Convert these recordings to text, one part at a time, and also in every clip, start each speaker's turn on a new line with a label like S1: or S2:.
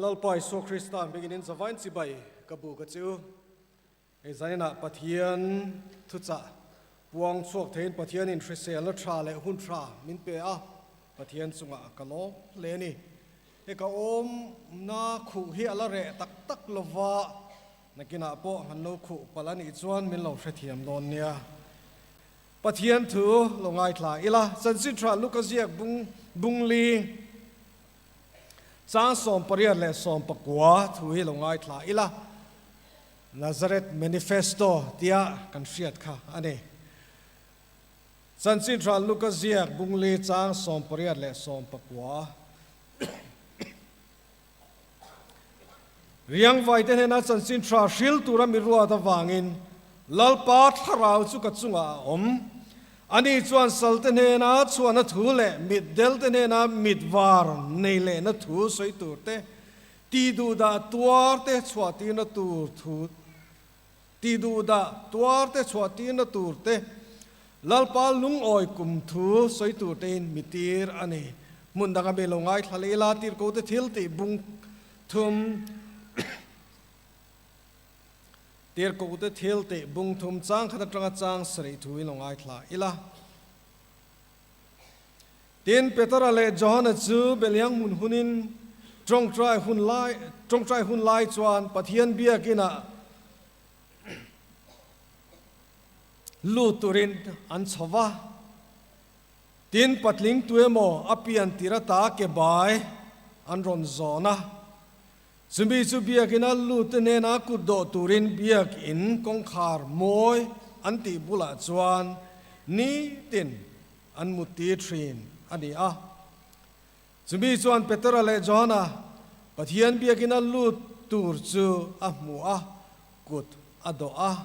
S1: lalpai so Kristan beginin zavain sibai kabu kachu e zaina pathian thucha puang chuak thein pathian in thrisel la tha le hun tha min pe a pathian chunga kalo le ni e ka om na khu hi ala re tak tak lova nakina po hanno khu palani chuan min lo hrethiam don nia pathian thu longai thla ila sansin thra lukaziak bungli sang som pariat le som pakwa thui longai thla ila Nazareth manifesto tia kan hriat kha ane sansin thra lukaziak bungli chang som pariat le som pakwa riang vai te na sansin thra hril tura mi ruwa ta wangin lalpa tharau chu ka chunga om ani chuan salte ne na chuan a thu le mit del te ne na mit war nei le na thu soi tur te ti du da tuar te chua ti na tur thu ti du da tuar te chua ti na tur te lalpa lung oi kum thu soi tur te mitir ani mun da ga be longai thale la tir ko te thil ti bung thum tir ko te thil te bung thum chang khata tanga chang srei thui longai thla ila tin petara le johana chu beliang mun hunin trong trai hun lai chuan pathian biakina lu turin an chawa tin patling tuemo apian tirata ke bai an ron zona Zumbi zu biak in a lutene na kudo turin biak in kongkhar moi anti bula chuan ni tin an muti trin ani a Zumbi chuan Petra le Johana pathian biak in a lut tur chu a mu a kut ado a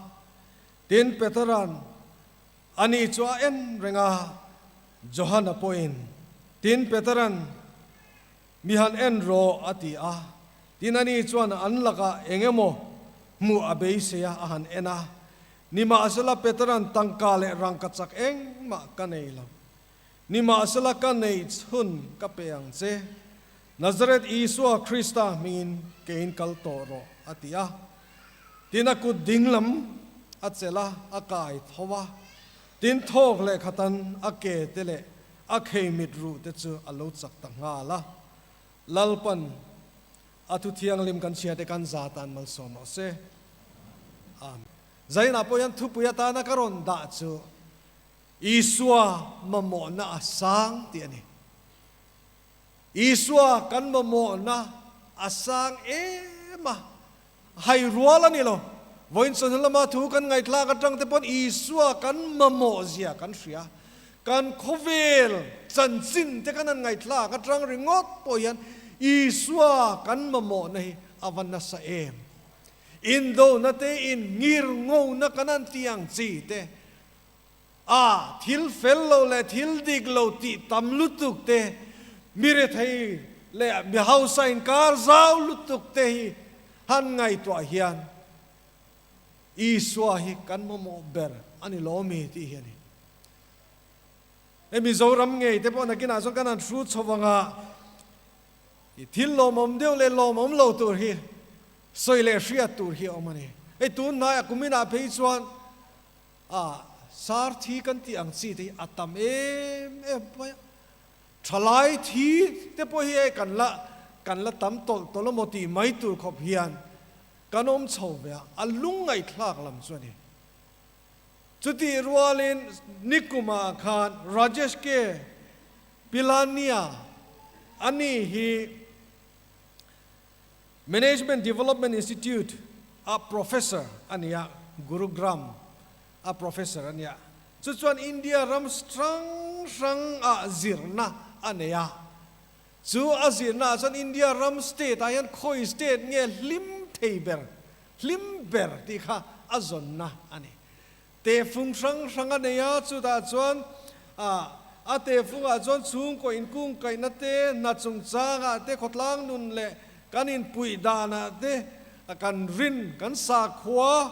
S1: tin Petran ani chua en renga Johana poin tin Petran mihan en ro ati a tinani chuan an laka engemo mu abei seya ahan ena nima asala petran tangka le rangkachak eng ma kaneilo nima asala kanei chun kapeang che Nazareth Isua Krista min kein kaltoro atia tinaku dinglam achela akai thowa tin thok le khatan ake tele akhei mitru te chu alo chak tanga la lalpan atu thiang lim kan sia te kan zatan mal sono se amen zaina poyan thu puya ta na karon da chu isua mamo na asang ti ani isua kan mamo na asang ema hai ruala ni lo voin son lama thu kan ngai thla ka tang te pon isua kan mamo zia kan ria kan khovel chan sin te kan ngai thla ka tang ringot poyan Isua kan mamo nahi avan sa em indo na te in ngir ngou na kanan tiang chi te a thil fello le thil dig lo ti tam lutuk te mire thai le mi hausa in kar zau lutuk te hi han ngai to hian Isua hi kan mamo ber ani lo mi ti hiani emi zoram ngei te po na kina so kanan tru chowanga thil lo mom deu le lo mom lo tur hi soi le hria tur hi omani ei tun na kumina phei chuan a sar thi kan ti ang chi te atam em pa thalai thi te po hi kan la tam tol tolomoti mai tur khop hian kanom chhowya alungai thlak lam chuani chuti rualin nikuma khan rajesh ke pilania ani hi Management Development Institute a professor ania Gurugram a professor ania chuan India ram strang a zirna ania chu a zirna chuan India ram state ayan khoi state nge hlimber ti kha azonna ani te fung sang ania chu da chuan a te funga chuan chung ko in kung kai na te na chung changa te khotlang nun le kanin pui dana te kan rin kan sa khwa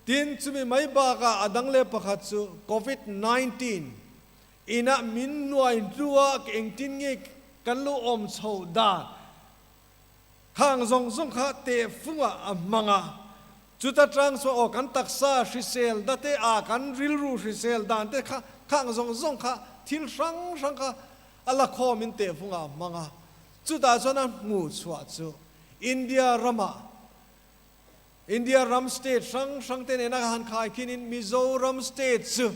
S1: tin chumi mai ba ka adang le pakhat chu COVID-19 ina min nuai ruwa eng tin nge kan lu om chho da ข้างซงข้าเตะฟุ้งมังจุดตรังสวอกันตักซาชิเซลดัตเตอากันริลรูชิเซลดันเตข้างซงข้าทิลสังข้าอัลลคอมินเตะฟุ้งมังจุดตาจวนงูสวดจูอินเดียรัมสเตทสังเตเนนักหันขายคินินมิโซรัมสเตทจู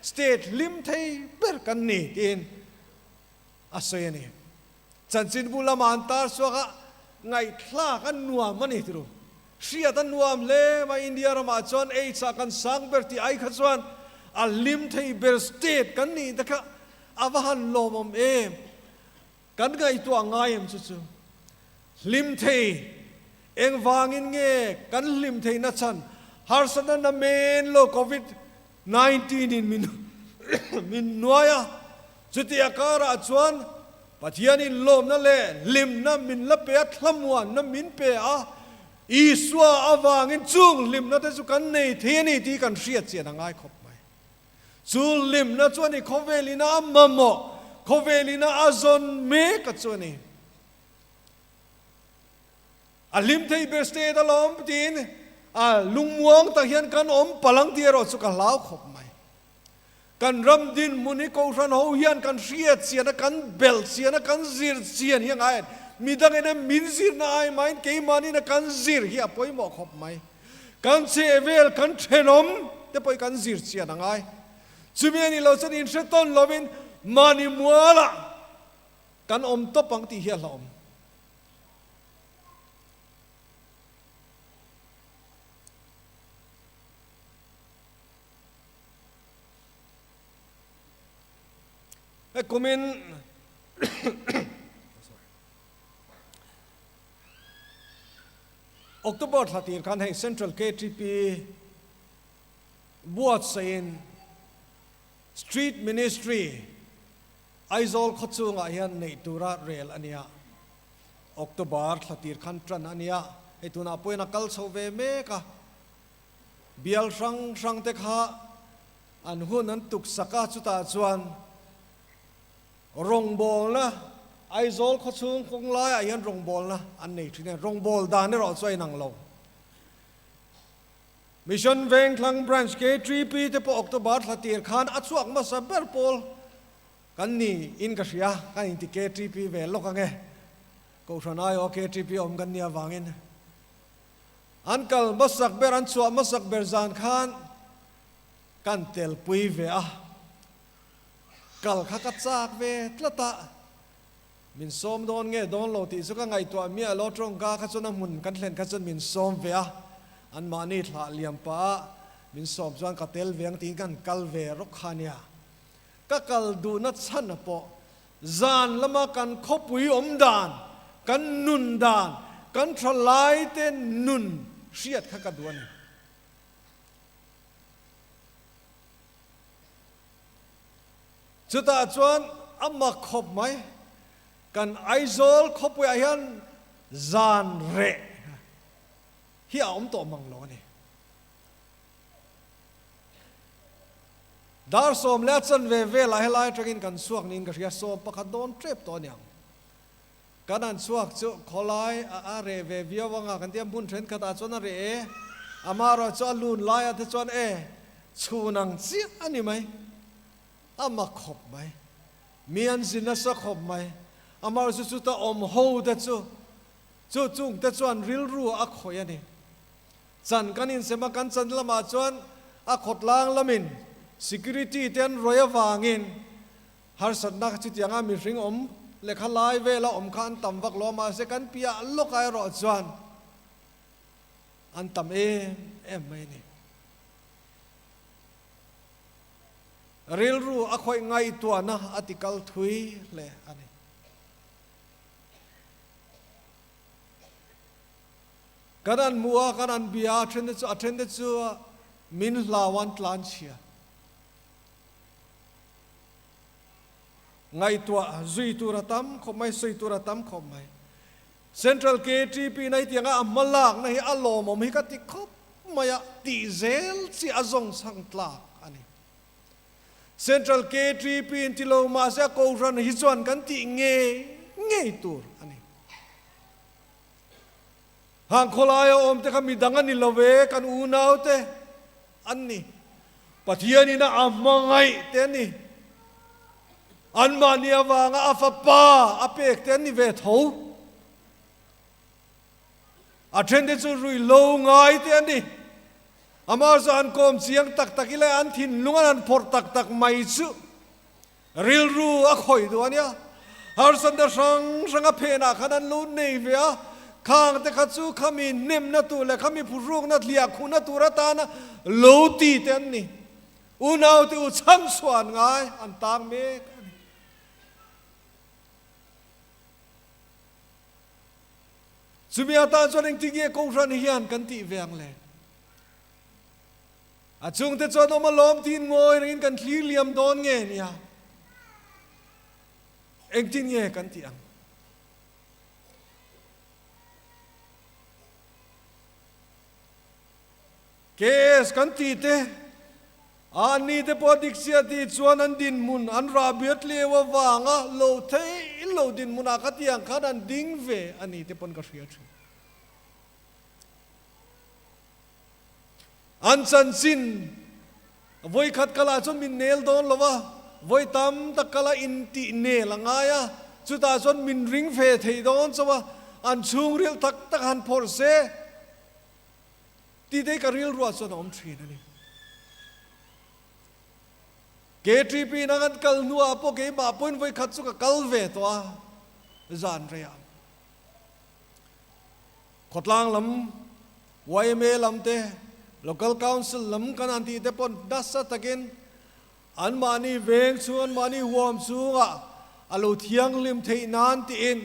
S1: สเตทลิมเทเปิร์กันนี่อินอาศัยนี่จันจินบุลามันตาสวกไงคลากันนัวมันนี่รู้เสียตันนัวมเล่มาอินเดียรามาจวนสักกันสังเบอร์ที่ไอ้ขจวนอัลลิมเทเบอร์สเตทกันนี่แต่ก็อาวหันโลมกันไงตัวง่ายมจู่ลิมเทเองวางินเงกันลิมเทนัชันฮาร์สันนันเมนโลโควิด19นินมินนัวยจุดที่อาการอาจวนปัจจัยนี้ลมนั่นแหละลิมนั่นมินละเปียทลมวันนั่นมินเปียอีสวาอวางินจุงลิมนั่นแต่สุกันในเทนี่ที่กันเสียเสียง่ายขบไหมจูลิมนั่นจวนนี่เขาเวลินาอัมมะเขาเวลินาอาซอนเมกัจวนนี่ลิมเทเบสเตตลอมตีนลุงมวงตะเฮียนกันพลังเทียรสุกันลาวขบไหมกันรำดินมุนิโกชันหูเฮียนกันเสียเสียนะกันเบลเสียนะกันซิร์เสียนยังไงมีดังนั้นมินซิร์นายไหมเกี่ยมานี่นะกันซิร์เฮียป่วยหมอกขบไหมกันเซเวลกันเทนอมแต่ป่วยกันซิร์เสียนังไงจุดนี้เราจะอินเสตันเราเป็นมานิมัวละกันตบปังตีเฮียลอมกูมินออกตุบอร์ทัดทีกันให้ Central KTP บวชเซน Street Ministry ไอโซลขจุงอายันในตุระเรลอันเนี้ยออกตุบอร์ทัดทีกันตรันอันเนี้ยไอตุน่าป่วยนักกัลโซเวเมกะเบียลสังเตคะอันหุ่นนั้นตุกสักจุตาจวนรงบอลนะไอโซลเขาซึ่งคงไล่ยันรงบอลนะอันนี้ที่เนี่ยรงบอลดานนี่เราช่วยนั่งลงมิชชั่นเวงคลังบรันช์เคทรีปีที่พอออกตัวบาร์ทัดทีขันอัดสวกมาสับเบอร์พอลกันนี่อินกัสยากันอินที่เคทรีปีเวลล็อกกันไงกูชนะโอเคทรีปีอมกันเนี่ยวางอินอันกัลมาสักเบอร์อันสวกมาสักเบอร์จานขันกันเตลปุยเวะกัลขัดจากเวทละตามินส้มโดนเงโดนโลติสุกไงตัวเมียโลตรงกาขัดจนน้ำหุ่นกันเล่นขัดจนมินส้มเวะอันมานี่ทะเลียมป้ามินส้มจวนกัดเตลเวียงตีกันกัลเวรกขานียก็กัลดูนัดชันปอจานละมากันขบุยดานกันนุนดานกันทลายเต้นนุนเสียดขัดดวนจุดอาจวนอัมมาขบไหมกันไอโซลขบไปยันจานเร่เฮียตัวมังโลนี่ดาร์สอมเลชันเวเวลายตระกินกันสวกนินกับเฮียสอมประคัดโดนเทรปตัวเนี่ยกันนั้นสวกจุขอลายอาเรเวเวียวังกันเตรียมบุญเทรนขัดอาจวนอะไรอามาเราจะลุนลายที่จวนชูนังเสียอันนี้ไหมอามาขบไหมมีอันสินะสักขบไหมอามาสุดๆตาโหแต่จู่จุงแต่จวนริลรูอักขอยนี่จันกันอินเสมากันจันละมาจวนอักขดลางละมิน security เตียนรอยวางอินฮาร์สันนักจิตยังมีริงเลขาลายเวลาขันต่ำวักล้อมาเสกันปียลูกไอรอจวนอันต่ำไม่นี่เรียลรู้อคอยไงตัวนะอติกัลทุยเลยอันนี้กันมัวกันเบียเทรนด์จูมินลาวันตลานเชียไงตัวซุยตัวระตั้มขบไม่ซุยตัวระตั้มขบไม่เซ็นทรัลเคทีพีในที่งามาลากในอารมณ์มีกติกบมายตีเซลซีอาจงสังตลาอันนี้Central KTP ที่เรามาเสียกูรันฮิจวนกันที่เงยตัวอันนี้ hang kholaya om te kami dangan ni love kan unaw te anni pathian ina amangai te ni an mania wanga afapa apek te ni ve tho a trende chu rui lo ngai te ni amar zo an kom chiang tak takile an thin lungan an phor tak tak mai chu ril ru a khoi do ania har san da sang sang a phena khanan lu nei ve a khang te khachu khami nem na tu le khami phuruk na lia khuna tu ra ta na lo ti ten ni unaw te u chang swan ngai an tang me chumia ta chon ti ge ko ran hian kan ti veng le a chung te chon oma lom tin ngoi rin kan thli liam don nge nia eng tin nge kan ti ang kes kan ti te ani te podik sia ti chuan an din mun an ra biat lewa wanga lo thei lo din mun a khatiang khan an ding ve ani te pon ka ria thu an chan sin voi khat kala chon min nel don lova voi tam takala in ti ne langaya chuta chon min ring ve thei don chawa an chung ril tak tak han phor se ti dei ka ril ruwa chon om thrin ani KTP nangan kal nuwa po ke ba poin voi khat chu ka kal ve to a zan ria khotlang lam YMA lam te local council lam kan anti te pon dasa takin an mani veng chu an mani wom chu nga alo thiang lim thei nan ti in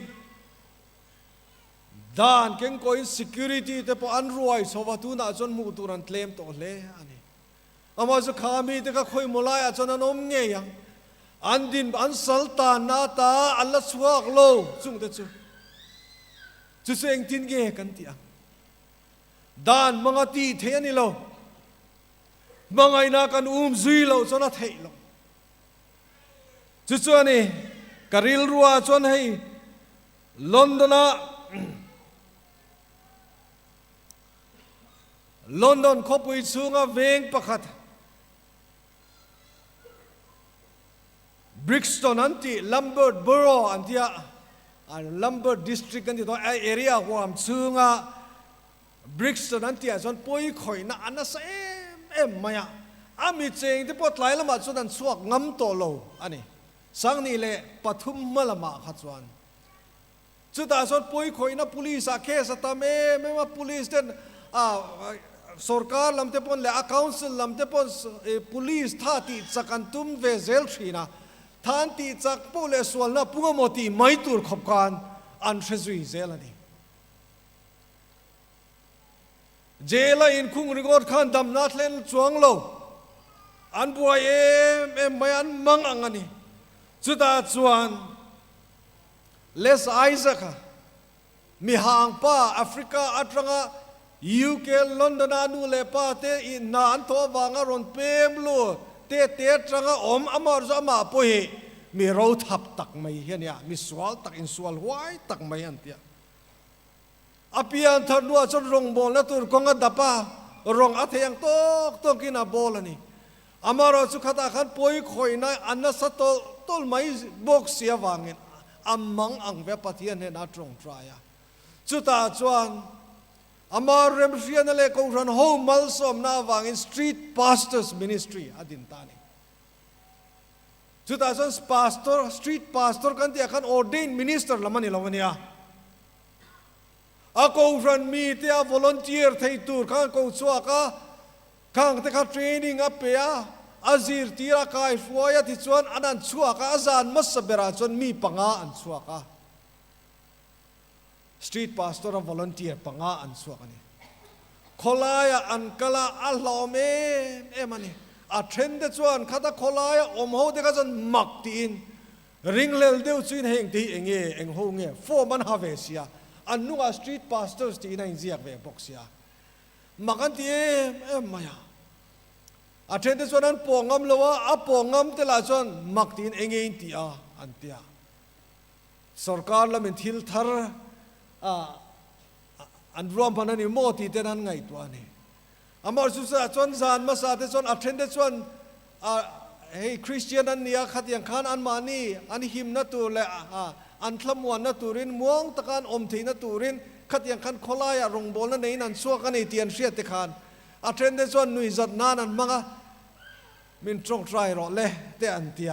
S1: dan keng ko in security te po an ruai so wa tu na chon mu turan claim to le ani ama zo khami te ka khoi molai a chon an om nge yang an din an sultan na ta alla chuak lo chung te chu seng tin ge kan ti ang dan mga ti the ani lo mangai na kan zui lo chona thei lo chu ani karil ruwa chon hei London khopui chunga veng pakhat Brixton anti Lambert Borough antia Lambert district anti to area wam chunga Brixton antia chon poi khoi na anasa em maya ami cheng te pot lai lama chon an chuak ngam to lo ani sang ni le pathum malama khachuan chuta chon poi khoi na police a case ta me ma police ten sarkar lamte pon le council lamte pon police tha ti chakan tum ve zel thina than ti chak po le swal na punga moti mai tur khopkan an thezui zel ani jela in khung rigor khan dam na thlen chuang lo an buai em mai an mang angani chuta chuan les Isaac mi hang pa Africa atranga UK London anu le pa te in na an to wanga ron pem lu te tranga om amar zo ma po hi mi ro thap tak mai hian ya mi swal tak in swal huai tak mai an tia apian tharnuwa chon rong bol na tur konga dapa rong atheng tok kina bol ani amaro chu khata khan poi khoi na anna sa tol mai box sia wangin amang ang ve pathian he na trong traya chuta chuan amar rem rian le ko ran ho mal som na wang in street pastors ministry adin tani chuta son street pastor kan ti khan ordained minister lamani lawania a ko ran mi te a volunteer thei tur khan ko chuaka khang te kha training a pe a azir tira kai fuaya ti chuan anan chuaka azan masabera chon mi panga an chuaka street pastor a volunteer panga an chuakani kholaya an kala alome emani a trende chuan khata kholaya omho de ka jon maktin ringlel deu chuin heng ti eng ho nge foreman havesia anunga street pastors ti na inziak ve boxia makan ti maya a trende chuan an pongam lowa a pongam te la chuan maktin engein ti a antia sarkar lamin thil thar อันรวมพันนี่โมตีเตนันไงตัวนี้อามอสุสะจวนซานมาสาเตจวนอัทเทนเตจวนเฮ้คริสเตียนอันนี้ขัดยังขันอันมานี่อันหิมนัตุเลอันทลมวนนัตุรินม่วงตะการอมทีนัตุรินขัดยังขันขลายรงบอลนั่นเองนั่นสัวกันในเตียนเสียตะขันอัทเทนเตจวนนุยจัดนานันมังะมินตรงใจรอเล่เตอันเตีย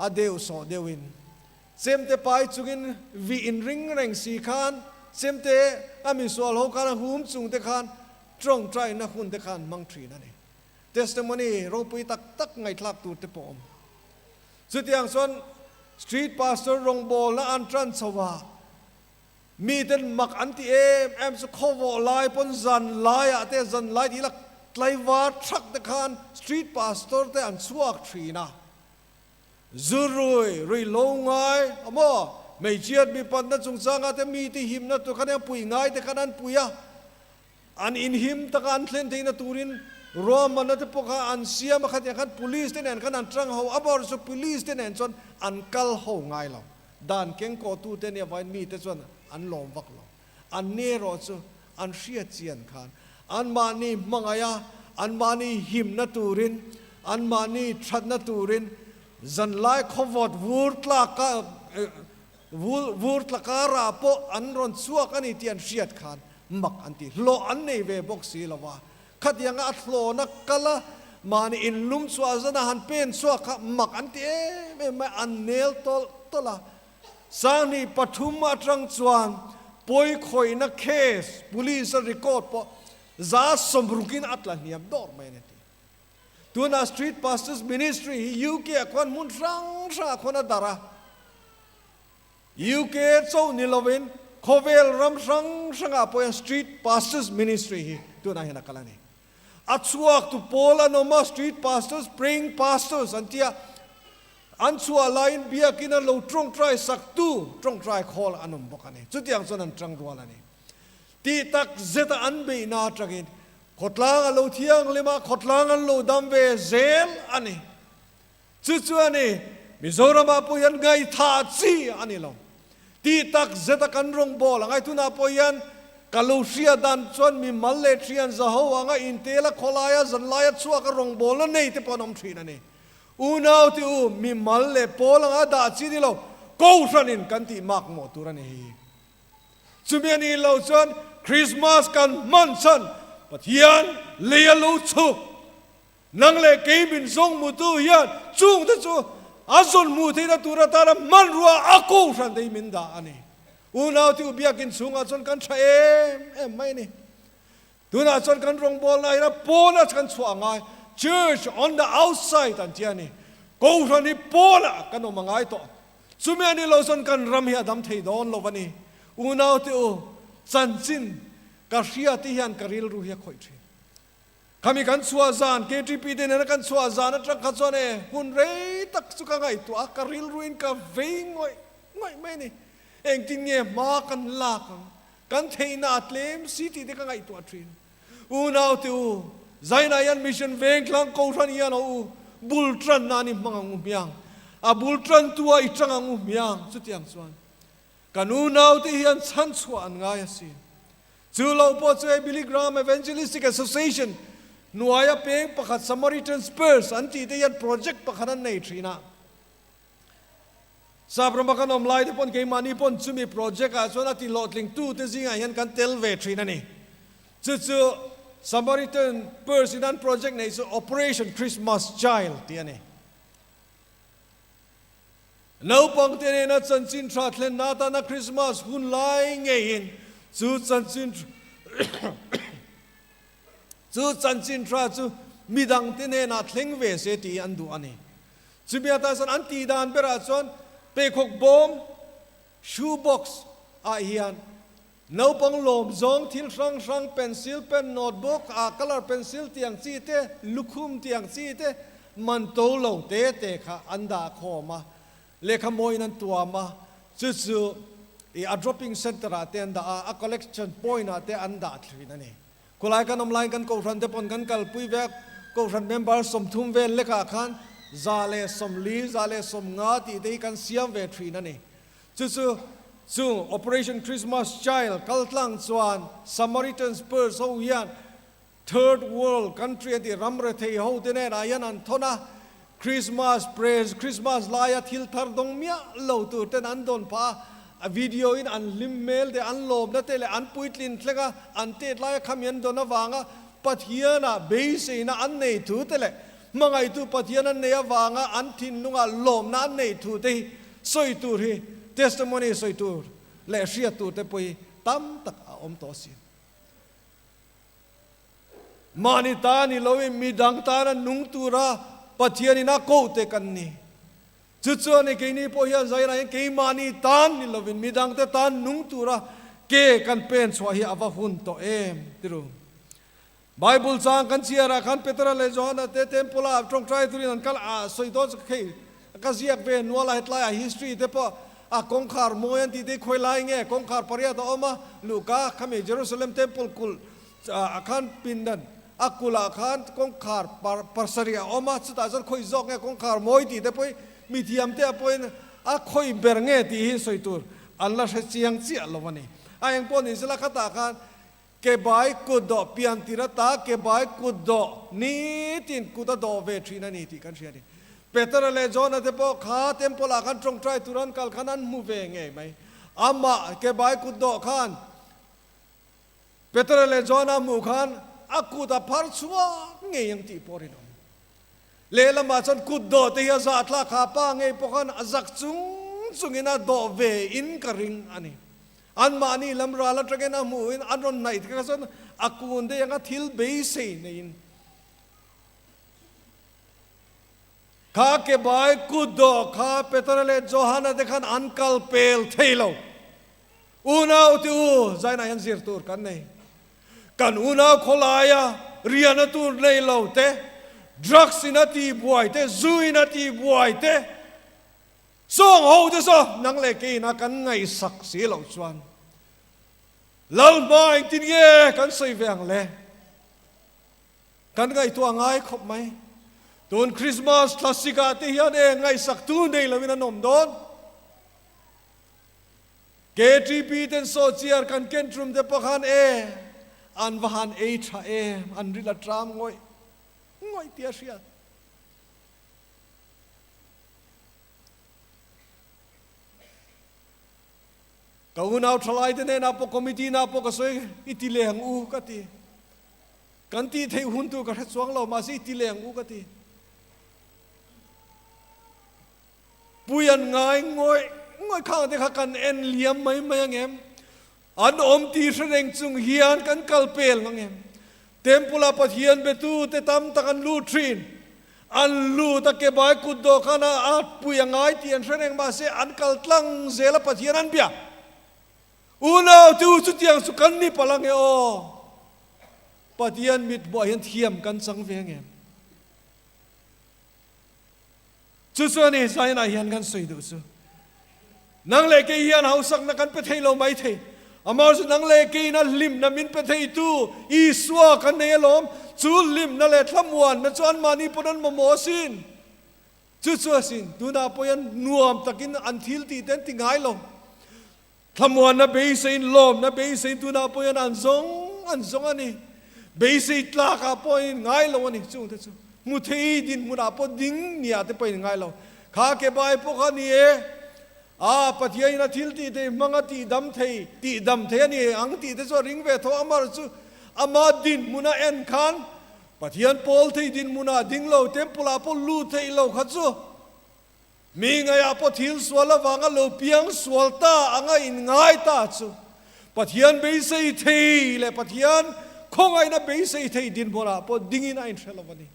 S1: อาเดวโซเดวินเซมเตไปจุกินวีอินริงแรงสีขันเซมเตอามิสวลโฮกันหุมจุงเตขันตรงใจนักหุ่นเตขันมังทรีนั่นเองtestimony เราไปตักไงทักตูเตปอมสุดอย่างส่วน street pastor รงบอลและอันตรันสวามีแต่มักอันที่เอ็มสุขวอลายปนจันลายอะแต่จันลายที่ลักไลวาทักตะคาน street pastor แต่อันสวกทรีนะจุรุยลงไงอ่ะมั่วไม่เชื่อมีปันนั่นสงสารแต่มีที่หิมนั่นตัวคะแนนปุยง่ายแต่คะแนนปุยอ่ะอันอินหิมตะการเล่นที่นั่นตูรินรวมมันนั่นพวกอันเสียมาขัดอย่างขัน police ที่นั่นขันอันตรังเขาอับอร์สุ police ที่นั่นจนอันกัลเขาง่ายเราด่านเก่งก็ตูที่เนี่ยไว้มีแต่จนอันลมวักเราอันเนรอสุอันเสียเจียนขันอันมานี่มังไงอันมานี่หิมนัตูรินอันมานี่ชัดนัตูรินจันไล่ขวดวูร์ตลากาวูร์ตลาการาโปอันรอนสัวกันนี่เตียนเสียดขันมักอันที่โลอันนี้เวบอกสีละว่าขัดยังอัตโลนักกะละมานี่อินลุมสวาจนะหันเป็นสวะขมักอันที่ไม่อันเนลตละสานี่ปฐุมมาตรังจวนป่วยคอยนักเคส police record ปะจ้าสมรุกินอัตละเนียมดอร์ไม่เนี่ยตัวน่า street pastors ministry ยูเคคนมุนรังชาคนดารายูเคโซนิลวินโคเวลรัมรังสังอาปอย street pastors ministry ตัวน่าเห็นนักละนี่อัศวกตุโพลานอมา street pastors praying pastors อันที่อันชัวไลน์เบียกินเราตรงใจสักตู้ตรงใจคอลอันนบอกกันนี่จุดอย่างส่วนนั้นตรังรัวละนี่ที่ตักเจตอันเบนาตรักินขดล้างอันเราเที่ยงเลยมาขดล้างอันเราดำเวเซลอันนี้จุดอันนี้มิโซรามาปุยันไงท่าซีอันนี้เราที่ตักเจตกันรงบอลไงทุนาปุยันกาลูเซียดันจนมีมัลเลเทียนจะหัวงอินเตละขลายจันลายชัวกรงบอลนั่นนี่ที่ปนอมทรีนั่นนี่อูนาวที่อูมีมัลเลโพลังอาดาชีนี่เรากูสันินกันที่มักหมดตัวนี่จุดนี้เราจนคริสต์มาสกันมันสันปะเทียนเลียลูชุนังเลเกบินทรงมุตุยันจุงที่จูอาซุนมุทีนั่นตัวตาละมันรัวอากูสันได้มินดาอันนี้อูนาวที่อุบยากินสูงอาจนกันใช่ไม่นี่ตัวน่าจนกันรงบอลอะไรนะโปนัสกันสว่างไง church on the outside อันที่นี่กูรันนี่โปนัสกันออกมาไงต่อสุเมียนี่เราจนกันรำเฮียดำเทดอนเราวันนี้อูนาวที่อูจันจินกษยาที่ยันกริลรู้เฮียคอยทีขมิกันสวาจาน KTP เดนกันสวาจานนั่นจังขัดจวนหุ่นเรย์ตักสุกังไงตัวกริลรู้อินกับเวงไม่นี่เองที่เนี่ยมากันลากันเทน่าเตลมสิที่เด็กไงตัวทรีนอูนาวที่อูใจนายันมิชชั่นเวงคลังกูรันยันอูบุลตรันนานี่มังงูเมียงบุลตรันตัวอีจังงูเมียงสุดยังส่วนกันอูนาวที่ยันสันสวนง่ายสิจูเราพอจะบิลลี่กราม Evangelistic Association หน่วยเพลงประคัด Samaritan Spurs อันที่ที่ยันโปรเจกต์ประคัดนั้นในทรีน่าทราบประมาณน้ำลายที่ปนเกี่ยมันนี่ปนจะมีโปรเจกต์อะไรส่วนนั้นที่โหลดลิงตู้ที่สิ่งอะไรยันกันเทลเวทรีนั่นนี่จู่ๆ Samaritan Spurs นั่นโปรเจกต์นี้คือ Operation Christmas Child ที่นี่แล้วปังที่นี่นัดสันจินทรัดเล่นนาตานาคริสต์มาสหุ่นไล่เงี้ยจู่สันจินทรัดจู่มีดังที่นี่นัดเล่งเวสที่อันดูอันนี้จู่มีอะไรสันอันตีดานเปราส่วนเปกบอมชูบ็อกซ์อาเฮียนน้าปังลมจงทิลรังเพนซิลเป็นโน้ตบุ๊กcolor pencil ที่ยังซีเตลูกคุมที่ยังซีเตมันโตโลเตค่ะอันดาขอมาเลขโมยนั้นตัวมาจู่ๆdropping center เตอันดาcollection point เตอันดาทีนั่นเองคุไลกันน้ำลายกันกูรันเตปนกันกัลปุยเวกกูรันเมมเบอร์สมทุ่มเวลเลขาขันซาเลสมลีซาเลสมงาที่ได้กันเสียมเวทรีนั่นเองจู่ๆ so Operation Christmas Child kaltlang chuan Samaritan's Purse ho hian third world country ati ramre thei ho te ne ayan an thona Christmas praise Christmas laya thil thar dong mia lo tu ten an don pa a video in an lim mail de an lob na te le an puitlin tlenga an te laya khamyan don awanga pathiana beise na an nei thu te le mangai tu pathiana ne awanga an thin lunga lom na an nei thu te soi tur hi testimony soi tur le ria tur te poi tam tak a om to si mani ta ni lowi midang ta na nung tura pathiani na ko te kan ni chu ni ke ni po hian zai na ke mani tan ni lovin midang te tan nung tura ke kan pen chwa hi ava hun to em tiru Bible sang kan siara kan Petra le Johana te tempola trong trai turin an kal a soi do ke ka ziak ve nuala hetla history te po a kongkhar moyan ti de khoi lai nge kongkhar paria to oma luka khame Jerusalem temple kul akan pindan akula khan kongkhar parsaria oma chuta jar khoi jok nge kongkhar moi ti te poi mithiam te apoin a khoi ber nge ti hi soitur Allah se chiang chi alowani ayang pon isla khata khan ke bai kudo pian tirata ke bai kudo ni tin kuda do ve thina ni ti kan siani Peter le John te po kha temple akan trong trai turan kal khanan mu ve nge mai ama ke bai kudo khan Peter le John mu khan aku da par chua nge yang ti porin le lama chon kudo te ya za tla kha pa nge po khan azak chungina do ve in ka ring ani an mani lamra la tragena mu in anon night ka son aku unde yang thil be se nein kha ke bai kudo kha Petrole Johana dekhan ankal pel thailo unau tu zaina yan zir tur kan nei kan unau kholaya riana tur nei lo te drugs inati buai te zuinati buai te song ho te so nang le ke na kan ngai sak si lo chuan lal mai tin ye kan sei veng le kan ngai tua ngai khop mai don Christmas classica te hian e ngai sak tu nei lo win nom don KTP ten so chiar kan kentrum te pakhan e an vahan e tha e an rila tram ngoi tia sia kaunau thalai te ne na po committee na po ka soi itileng u ka ti kan ti thei hun tu ka chuang lo ma si itileng u ka ti puyan ngai ngoi khang te kha kan en liam mai angem an om ti sreng chung hian kan kalpel ngem tempula pathian betu te tam takan lu trin an lu ta ke bai kudo khana at puyangai ti an sreng ma se an kaltlang zela pathian an bia unau tu chu tiang su kan ni palang e o pathian mit bo hian thiam kan chang ve ngem chu ni sai na hian kan soi du su nang le ke hian hausak na kan pe thailo mai thei amar su nang le ke na lim na min pe thei tu I swa kan ne lom chu lim na le thamwan na chuan mani ponan mo sin chu sin tu na poyan nuam takin an thil ti ten ti ngai lo thamwan na be sein lom na be sein tu na poyan an zong ani be sei tla ka poin ngai lo ani chu te chu mu thei din mu na po ding nia te poin ngai lo kha ke bai po kha ni e a pathian na thil ti te manga ti dam the ni ang ti te so ring ve tho amar chu ama din muna en khan pathian pol thei din muna ding lo tempula po lu thei lo kha chu mi nga po thil swala wanga lo piang swalta anga in ngai ta chu pathian be sei thei le pathian khongai na be sei thei din bora po dingin a in thelawani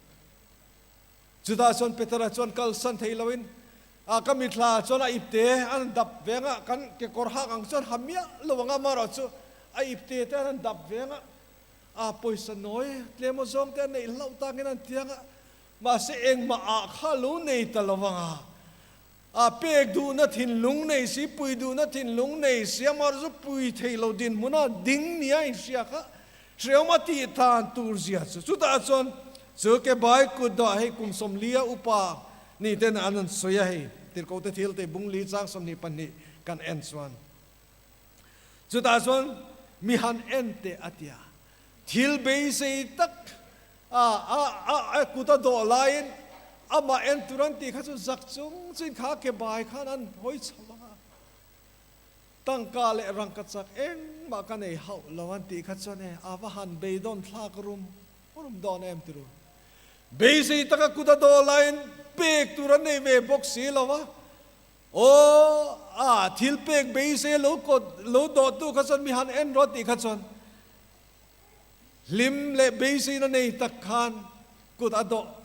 S1: juda son petra chon kal san thei lawin a kamitla chona ipte an dap venga kan ke korha ang chon hamia lowanga maro chu a ipte te an dap venga a poisa noi tlemo zong te nei lau tangin an tianga ma se eng ma a khalu nei talawanga a pek du na thin lung nei si pui du na thin lung nei si amar zu pui theilo din muna ding nia in sia kha sreoma ti tan tur zia chu ta chon chu ke bai ku do he kum som lia upa ni ten anan soya he tir ko te thil te bung li chang som ni pan ni kan en swan จุดอาส่วนมีหันเอ็นเตอติยาทิลเบย์เซตักกูตาโดไลน์มาเอ็นตุรันตีข้าจะจักจุงจินข้าเก็บบายข้านั้นหอยสวาตั้งกาเลรังกัจจักเอ็งมากันในเฮาลวันตีข้าจะเนี่ยอาหันเบย์ดอนทากรุมดอนเอ็มตุรุเบย์เซตักกูตาโดไลน์เปกตุรันในเวบ็อกซี่ละวะโอ้ทิลเปกเบย์เซลูกดลูดอตุข้าจะมีหันเอ็นรถตีข้าจะลิมเลเบย์ซีนั่นเองตะคานกุด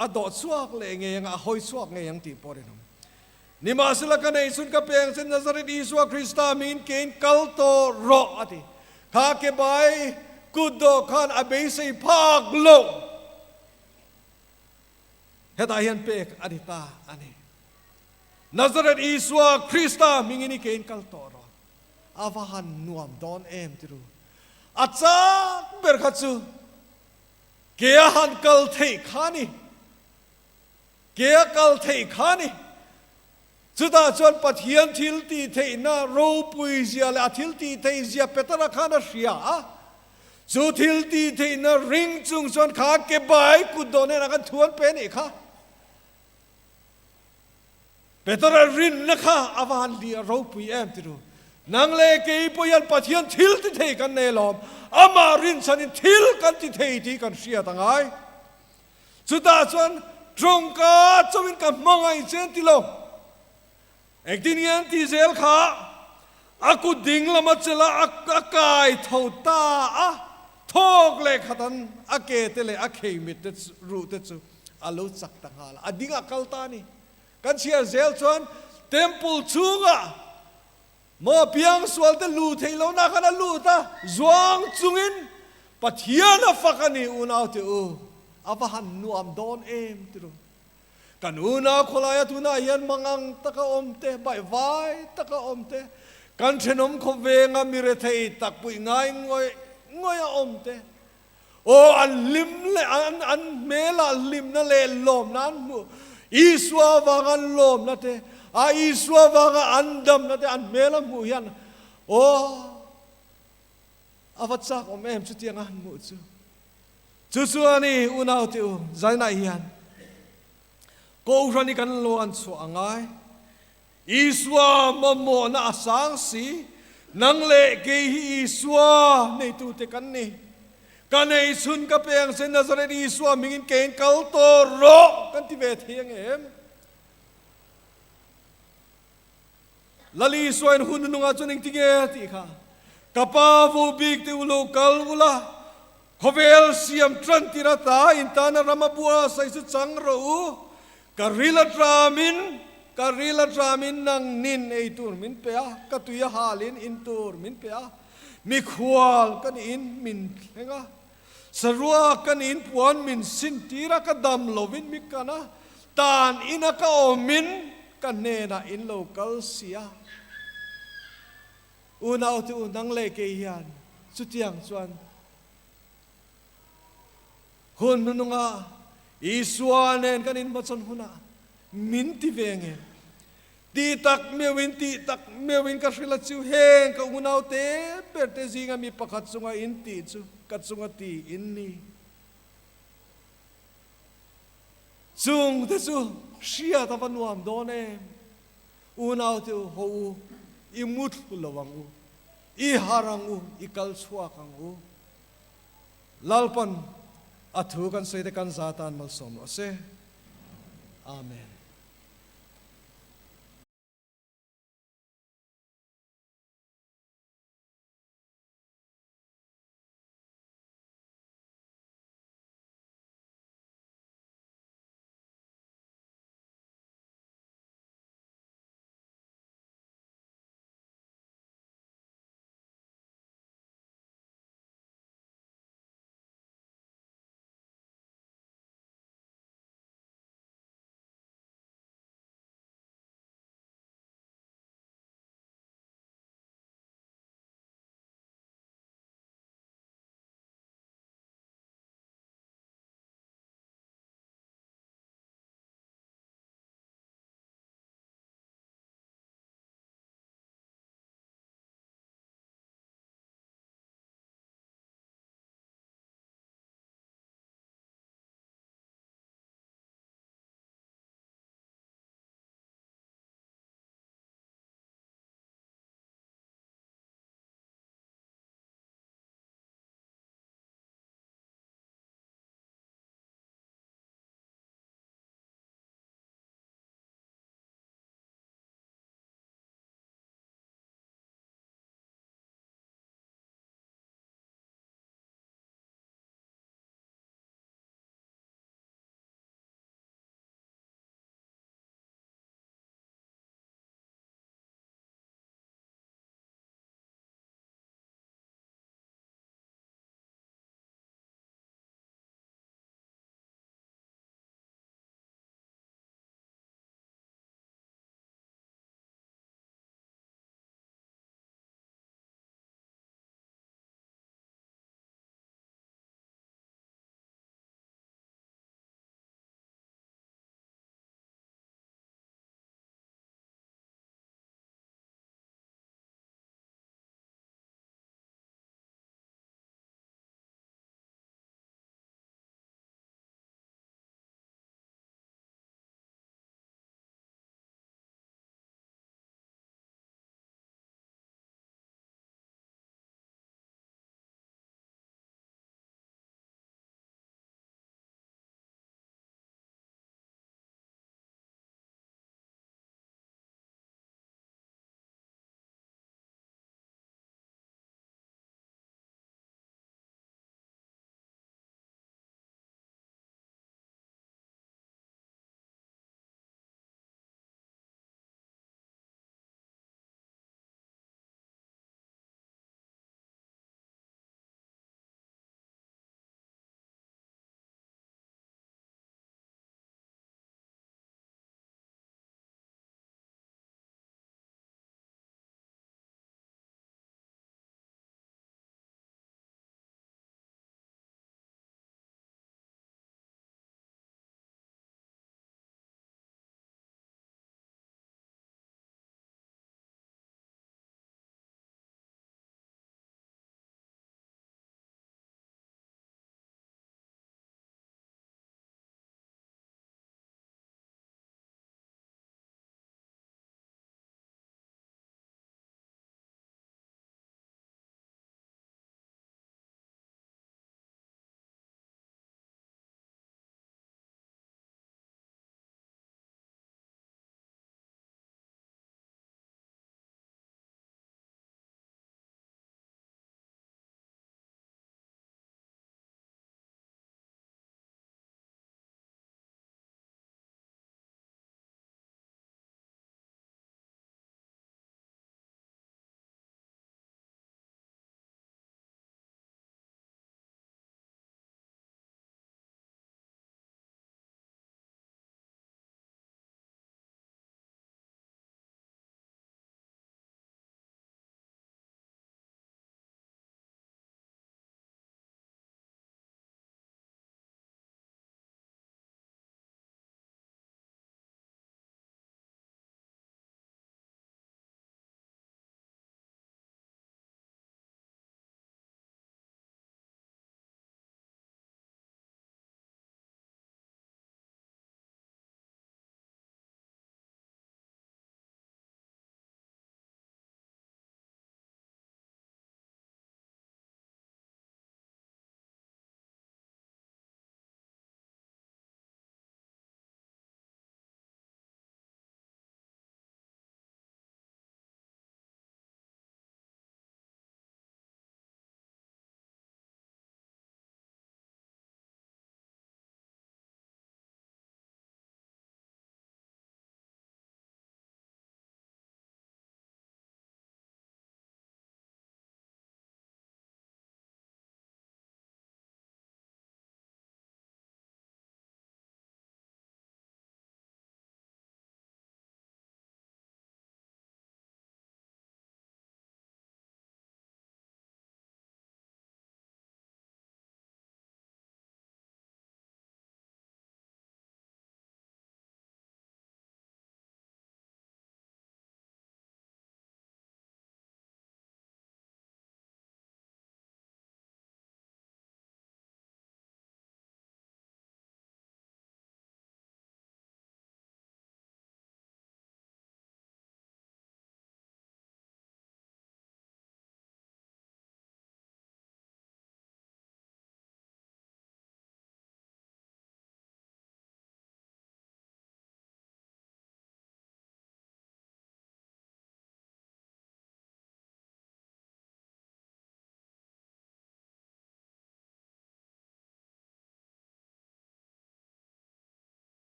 S1: อดสวกเลยไงยังหอยสวกไงยังตีปอรินมนี่มาสิละกันในสุนกับเพียงเส้นนาซาเรตอิสวาคริสต์มินเกนกัลโตรออติข้าเก็บไปกุดดอคานอเบย์ซีภาคโลเฮตายันเปกอดิตาอันนี้นาซาเรตอิสวาคริสต์มินเกนกัลโตรออาวหันนวมดอนเอ็มติรูอาจารย์เบอร์ขัดซูเกียหันกัลเทขานีเกียกัลเทขานีสุดท้ายจนปัทยันทิลตีเทน่ารูปุยเสียและทิลตีเทเสียเปตระขานาเสียสุทิลตีเทน่าริงจุงจนขาเก็บใบกุดโดนนักทวนเป็นอีกค่ะเปตระรินนะคะอาวานเดียรูปุยเอ็มติรูนางเลกีปยันปัทยันทิลติเทกันเนลอมอามารินสันทิลกันติเทที่กันเสียต่างไงสุดท้ายจนตรงกับจวินกับมังไอเซนติโลเอกดินยันที่เซลขาอากูดิ่งละมัจละอากายเท่าตาทอกเล็กขันอาเกตเลอาเคมิตรูเตจูอาลุสักต่างหากอดิ่งอาคัลตานี่กันเชียเซลจนเทมเพลชูกะมาเพียงส่วนแต่ลูเทโลนักนั้นลูตาจวงจุงินปัทยานาฟักนี่อุณาเตออาหันนวมดอนเอ็มติรุกันอุณาคนลายตุนายันมังตะกะอมเตใบไว้ตะกะอมเตกันเชนมขเวงมิเรเทตักปุยง่ายงอยอมเตโออันลิมเลอันเมลาลิมนั่นเลลมนั้นมูอิสวาวากันลมนั่นเตอิสวาวาอันดำนั่นเตอันเมลามูยันโออาวัตซักอมเอ็มสุดยังอันมูจูอันนี้อุณาเตอใจน่ายันก็อุรานิกันโลอันสวงไงอิสวามโมนาสังสีนังเล่เกยอิสวาในตัวเตกันนี่กันในสุนกับเพียงเซนนาซาเรตอิสวามิงเกนกัลโตโรกันที่เวทียังเอ็มลาลีสวยหุ่นนุ่งอาจจะนิ่งที่เกติค่ะกับป้าวูบิกที่อุลูกัลวุลาขเวลเซียมทรันติระตาอินตานารามาบัวใส่สุดสังรูการิลาตรามินนังนินไอตูร์มินเปียกัตุยาฮาลินอินตูร์มินเปียมิขวาลกันอินมินเฮงะสรัวกันอินปวนมินสินตีระกัดดำโลวินมิกันนะตานอินักอมินกันเนนะอินโลกัลเซียอุณาอุนังเลเกียนสุดยังส่วนคนนุ่งอาอิสวาเนนกันอินมาชนหุนามินติเวงเงตีตักเมียวินตีตักเมียวินกัสละจูเฮงกับอุณาเตเปิดเตซิงามีปักสุงาอินตีจูกัดสุงาตีอินนี่จุงเตจูเชียตะวันวามโดนเออุณาเตหูอิมุดกุลวังอูอิฮารังอูอิกัลสวากังอูลาลปันอัฐูกันเสดกันซาตานมัลสมโอเซอาเมน